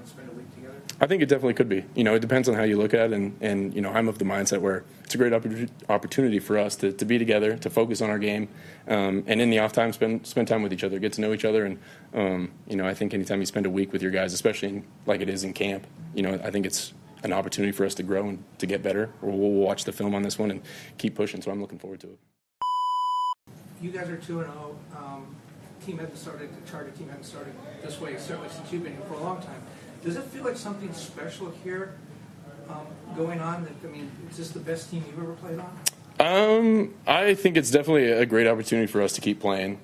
and spend a week together? I think it definitely could be. It depends on how you look at it, and I'm of the mindset where it's a great opportunity for us to be together, to focus on our game, and in the off time spend time with each other, get to know each other, and I think anytime you spend a week with your guys, especially like it is in camp, I think it's an opportunity for us to grow and to get better. We'll watch the film on this one and keep pushing, so I'm looking forward to it. You guys are 2-0. Team hadn't started, the Charger team hadn't started this way, certainly since you've been here for a long time. Does it feel like something special here going on? Is this the best team you've ever played on? I think it's definitely a great opportunity for us to keep playing.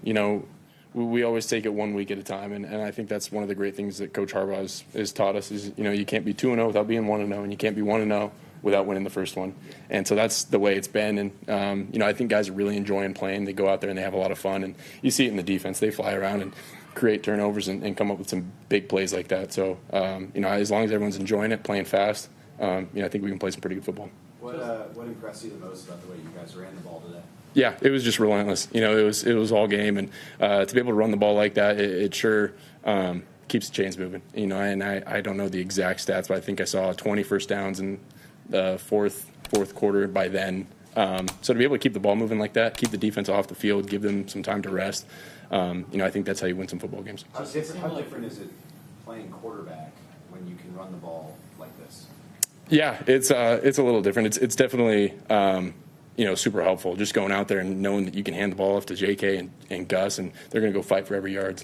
We always take it 1 week at a time, and I think that's one of the great things that Coach Harbaugh has taught us is, you can't be 2-0 without being 1-0, and you can't be 1-0 without winning the first one. And so that's the way it's been. And, I think guys are really enjoying playing. They go out there and they have a lot of fun. And you see it in the defense. They fly around and create turnovers and come up with some big plays like that. So, as long as everyone's enjoying it, playing fast, I think we can play some pretty good football. What impressed you the most about the way you guys ran the ball today? Yeah, it was just relentless. It was all game. And to be able to run the ball like that, it sure keeps the chains moving. And I don't know the exact stats, but I think I saw 20 first downs in the fourth quarter by then. So to be able to keep the ball moving like that, keep the defense off the field, give them some time to rest, I think that's how you win some football games. How different is it playing quarterback when you can run the ball like this? Yeah, it's a little different. It's definitely super helpful just going out there and knowing that you can hand the ball off to JK and Gus, and they're going to go fight for every yard.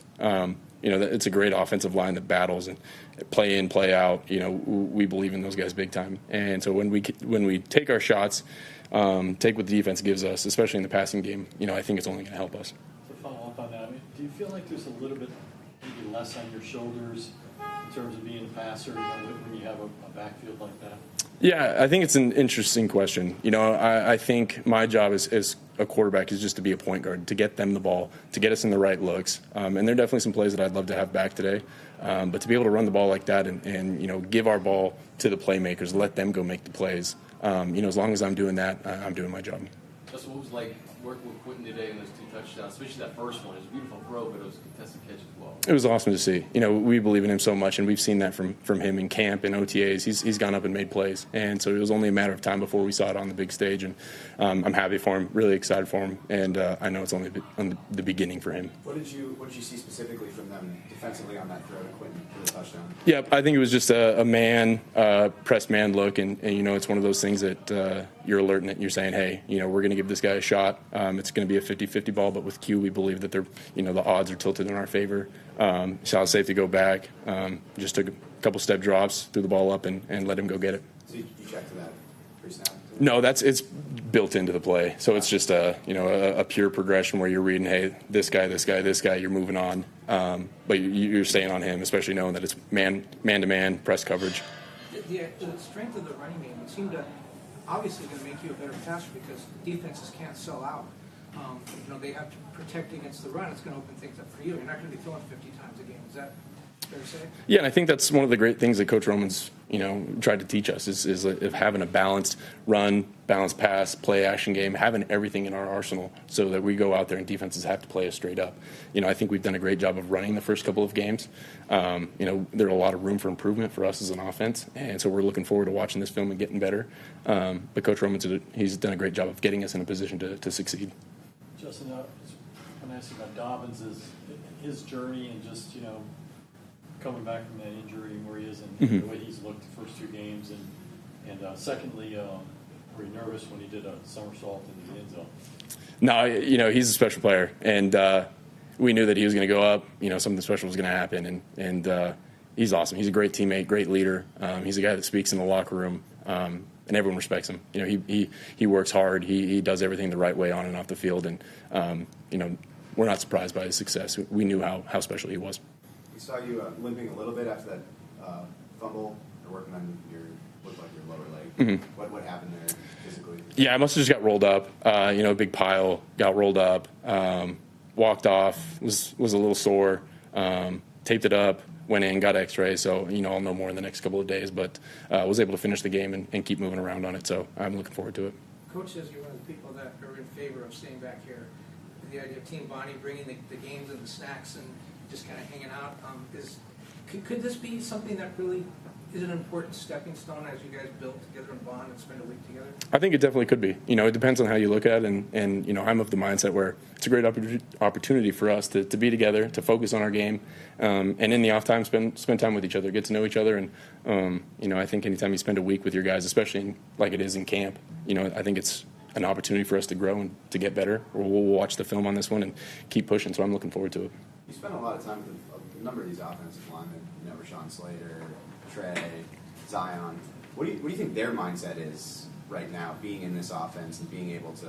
It's a great offensive line that battles and play in, play out. We believe in those guys big time. And so when we take our shots, take what the defense gives us, especially in the passing game, I think it's only going to help us. To follow up on that, do you feel like there's a little bit maybe less on your shoulders in terms of being a passer when you have a backfield like that? Yeah, I think it's an interesting question. I think my job as a quarterback is just to be a point guard, to get them the ball, to get us in the right looks. And there are definitely some plays that I'd love to have back today. But to be able to run the ball like that and give our ball to the playmakers, let them go make the plays, as long as I'm doing that, I'm doing my job. That's what it was like working with Quentin today in those 2 touchdowns, especially that first one. It was a beautiful throw, but it was a contested catch as well. It was awesome to see. We believe in him so much, and we've seen that from him in camp and OTAs. He's gone up and made plays, and so it was only a matter of time before we saw it on the big stage. And I'm happy for him, really excited for him, and I know it's only the beginning for him. What did you see specifically from them defensively on that throw to Quentin for the touchdown? Yeah, I think it was just a man, press man look, and it's one of those things that you're alerting that you're saying, hey, we're going to give this guy a shot. It's going to be a 50-50 ball, but with Q, we believe that the odds are tilted in our favor. So I was safe to go back. Just took a couple step drops, threw the ball up, and let him go get it. So you checked to that pre-snap? No, it's built into the play. So it's just a pure progression where you're reading, hey, this guy, you're moving on. But you're staying on him, especially knowing that it's man-to-man press coverage. The strength of the running game would seem to obviously going to make you a better passer because defenses can't sell out. They have to protect against the run. It's going to open things up for you. You're not going to be throwing 50 times a game. Is that fair to say? Yeah, and I think that's one of the great things that Coach Roman's, tried to teach us is having a balanced run, balanced pass, play action game, having everything in our arsenal so that we go out there and defenses have to play us straight up. I think we've done a great job of running the first couple of games. There's a lot of room for improvement for us as an offense, and so we're looking forward to watching this film and getting better. But Coach Roman's he's done a great job of getting us in a position to succeed. Justin, when I asked you about Dobbins, his journey and just, coming back from that injury and where he is and the way he's looked the first 2 games, and secondly, were you nervous when he did a somersault into the end zone? No, he's a special player, and we knew that he was going to go up. Something special was going to happen, and he's awesome. He's a great teammate, great leader. He's a guy that speaks in the locker room, and everyone respects him. He works hard. He does everything the right way on and off the field, and we're not surprised by his success. We knew how special he was. We saw you limping a little bit after that fumble. You're working on looked like your lower leg. What happened there physically? Yeah, I must have just got rolled up. A big pile, got rolled up, walked off, was a little sore, taped it up, went in, got x-ray. So, I'll know more in the next couple of days, but was able to finish the game and keep moving around on it. So I'm looking forward to it. Coach says you're one of the people that are in favor of staying back here. The idea of team bonding, bringing the games and the snacks and just kind of hanging out. Could this be something that really is an important stepping stone as you guys build together and bond and spend a week together? I think it definitely could be. It depends on how you look at it, and I'm of the mindset where it's a great opportunity for us to be together, to focus on our game, and in the off time spend time with each other, get to know each other, and I think anytime you spend a week with your guys, especially like it is in camp, I think it's an opportunity for us to grow and to get better. We'll watch the film on this one and keep pushing, so I'm looking forward to it. You spent a lot of time with a number of these offensive linemen, Rashawn Slater, Trey, Zion. What do you think their mindset is right now, being in this offense and being able to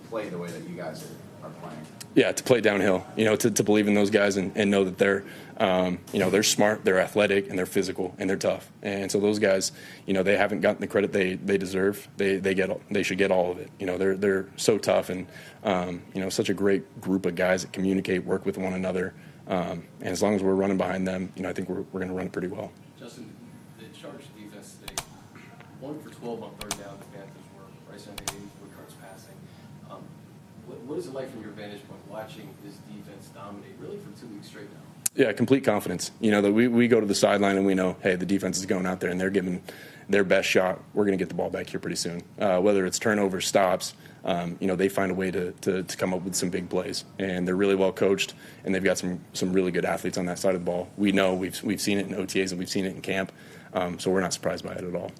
play the way that you guys are playing? Yeah, to play downhill, to believe in those guys and know that they're, they're smart, they're athletic, and they're physical, and they're tough. And so those guys, they haven't gotten the credit they deserve. They should get all of it. They're so tough and, such a great group of guys that communicate, work with one another. And as long as we're running behind them, I think we're going to run pretty well. Justin, the Chargers defense today, 1 for 12 on third down. The Panthers were right under 84 yards passing. What is it like from your vantage point watching this defense dominate really for 2 weeks straight now? Yeah, complete confidence. That we go to the sideline and we know, hey, the defense is going out there and they're giving their best shot. We're going to get the ball back here pretty soon. Whether it's turnovers, stops, they find a way to come up with some big plays. And they're really well coached, and they've got some really good athletes on that side of the ball. We know we've seen it in OTAs and we've seen it in camp, so we're not surprised by it at all.